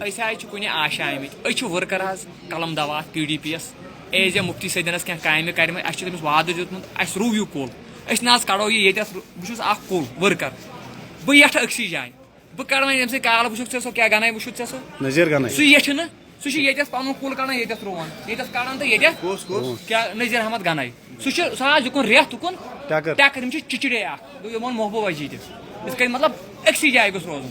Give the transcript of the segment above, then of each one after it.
أسۍ حظ چھِ کُنہِ آشا آمٕتۍ أسۍ چھِ ؤرکر حظ قلم دوا PDP یس ایز اے مفتی صٲدیٖنس کینٛہہ کامہِ کرِمٕژ اَسہِ چھُ تٔمِس وعدٕ دیُتمُت اَسہِ رُو یہِ کُل أسۍ نہ حظ کڑو یہِ ییٚتٮ۪تھ بہٕ چھُس اکھ کُل ؤرکر بہٕ یَٹھٕ أکسٕے جایہِ بہٕ کڑٕ وۄنۍ ییٚمہِ سۭتۍ کال وٕچھُکھ ژےٚ سۄ کیٛاہ گناے وٕچھُکھ ژےٚ سۄ سُہ ییٚٹھِ نہٕ سُہ چھُ ییٚتٮ۪تھ پنُن کُل کڑان ییٚتٮ۪تھ رُوان ییٚتٮ۪تھ کڑان تہٕ ییٚتٮ۪تھ کیٛاہ نذیٖر احمد گناے سُہ چھُ سُہ حظ یُکُن رٮ۪تھ تُکُن ٹٮ۪کر یِم چھِ چِچڑے اکھ یِمن محبوٗبا جی تہِ یِتھ کٔنۍ مطلب أکسٕے جایہِ گوٚژھ روزُن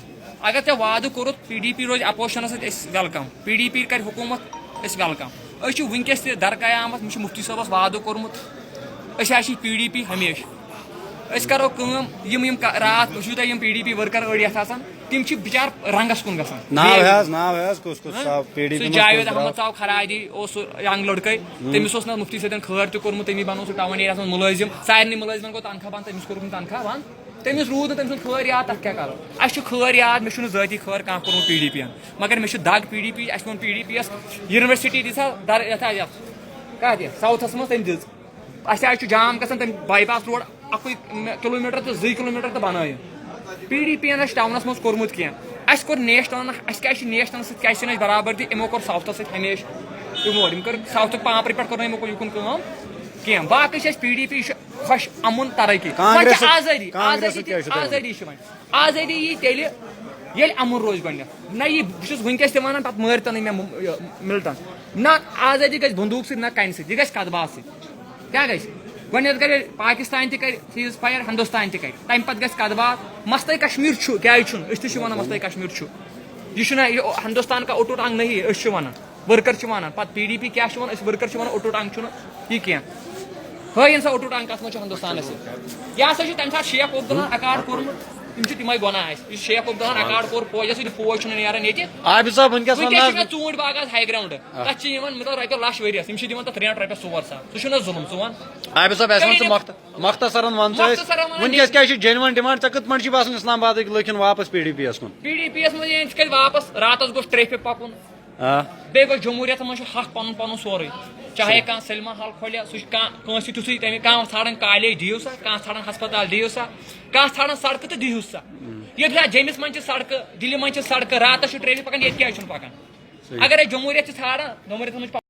اگر ژےٚ وعدٕ کوٚرُتھ PDP روزِ اپوزِشنس سۭتۍ أسۍ ویلکم PDP کرِ حکوٗمت أسۍ ویلکم أسۍ چھِ وٕنکیٚس تہِ درقیامت مےٚ چھُ مفتی صٲبس وعدٕ کوٚرمُت أسۍ حظ چھِ PDP ہمیشہٕ أسۍ کرو کٲم یِم راتھ وٕچھِو تُہۍ یِم PDP ؤرکر أڑۍ یتھ آسان تِم چھِ بِچار رنگس کُن گژھان سُہ جاوید احمد ژاو خرادی اوس سُہ ینگ لڑکے تٔمِس اوس نہٕ مفتی صٲبن خٲر تہِ کوٚرمُت تٔمی بنوو سُہ ٹاوُن ایریاہس منٛز مُلٲزِم سارنٕے مُلٲزمن گوٚو تنخواہ بنٛد تٔمِس کوٚرُکھ نہٕ تنخواہ بنٛد تٔمِس روٗد نہٕ تٔمۍ سُنٛد خٲر یاد تتھ کیٛاہ کرو اَسہِ چھُ خٲر یاد مےٚ چھُنہٕ ذٲتی خٲر کانٛہہ کوٚرمُت PDP ین مگر مےٚ چھُ دگ PDP اَسہِ ووٚن PDP یس یونیورسٹی دِژ یتھ کتھ یتھ ساوتھس منٛز تٔمۍ دِژ اَسہِ حظ چھُ جام گژھان تٔمۍ باے پاس روڈ 1 کِلوٗمیٖٹر تہٕ 2 کِلوٗمیٖٹر تہٕ بنٲیِن PDP ین اَسہِ ٹاونس منٛز کوٚرمُت کینٛہہ اَسہِ کوٚر نیشنل اَسہِ کیٛازِ چھِ نیشنلس سۭتۍ کیٛازِ چھِنہٕ اَسہِ برابردی یِمو کوٚر ساوتھس سۭتۍ ہمیشہٕ اِگنور یِم کٔر ساوتھُک پامپرِ پٮ۪ٹھ کوٚر نہٕ یِمو یِکُن کٲم کینٛہہ باقٕے چھِ اَسہِ PDP یہِ چھُ خۄش اَمُن ترقی وۄنۍ چھِ آزٲدی چھِ وۄنۍ آزٲدی یی تیٚلہِ ییٚلہِ اَمُن روزِ گۄڈٕنیتھ نہ یی بہٕ چھُس وٕنکیٚس تہِ وَنان پتہٕ مٲرۍتَنٕے مےٚ مِلٹن نہ آزٲدی گژھِ بندوٗق سۭتۍ نہ کَنہِ سۭتۍ یہِ گژھِ کتباہ سۭتۍ کیٛاہ گژھِ گۄڈٕنیتھ کرِ پاکستان تہِ کرِ سیٖز فایر ہندوستان تہِ کرِ تَمہِ پتہٕ گژھِ کتباہ مسلے کشمیٖر چھُ کیٛازِ چھُنہٕ أسۍ تہِ چھِ ونان مسلے کشمیٖر چھُ یہِ چھُنہ یہِ ہندوستان کا اوٚٹُٹ انگ نہیں أسۍ چھِ ونان ؤرکر چھِ ونان پتہٕ PDP کیٛاہ چھِ ونان أسۍ ؤرکر چھِ ونان اوٚٹُٹ انگ چھُنہٕ یہِ کینٛہہ ہٲیِن سا اوٚٹُٹ انگ کتھ منٛز چھُ ہندوستانس سۭتۍ یہِ ہسا چھُ تمہِ ساتہٕ شیخ عبدُلہن اکاڈ کوٚرمُت تِم چھِ تِمے گۄناہ اَسہِ یُس شیخ عبدُلہن اکاڈ کوٚر فوجس سۭتۍ فوج چھُنہٕ نیران ییٚتہِ وٕنکیٚس چھُ مےٚ ژوٗنٛٹھۍ باغ حظ ہاے گراوُنٛڈ تتھ چھِ یِوان مطلب رۄپیہِ لچھ ؤرِیس یِم چھِ دِوان تتھ رینٹ رۄپیس 4 ساس سُہ چھُنہٕ ظُلُم ژٕ وَن عابد صٲب اَسہِ وَن ژٕ مۄختصرن وَن ژٕ اَسہِ وٕنکیٚس کیٛاہ چھِ جینوَن ڈِمانڈ ژےٚ کِتھ پٲٹھۍ چھِ باسان اسلام آبادٕکۍ لُکھ یِن واپس PDP یس کُن PDP یس منٛز یِن تِکیٛازِ واپس راتس گوٚژھ ٹریفِک پکُن بیٚیہِ گوٚژھ جمہوٗرِیتس منٛز چھُ حق پنُن پنُن سورُے چاہے کانٛہہ سلما ہال کھولہِ سُہ چھُ کٲنٛسہِ تیُتھُے تَمہِ کانٛہہ ژھانڈان کالیج دِیِو سا کانٛہہ ژھانڈان ہسپتال دِیِو سا کانٛہہ ژھانڈان سڑکہٕ تہٕ دِیِو سا ییٚتہِ جیٚمِس منٛز چھِ سڑکہٕ دِلہِ منٛز چھِ سڑکہٕ راتس چھُ ٹریفِک پکان ییٚتہِ کیٛازِ چھُنہٕ پکان اگر أسۍ جمہوٗرِیت چھِ ژھانڈان جمہوٗرِیتس منٛز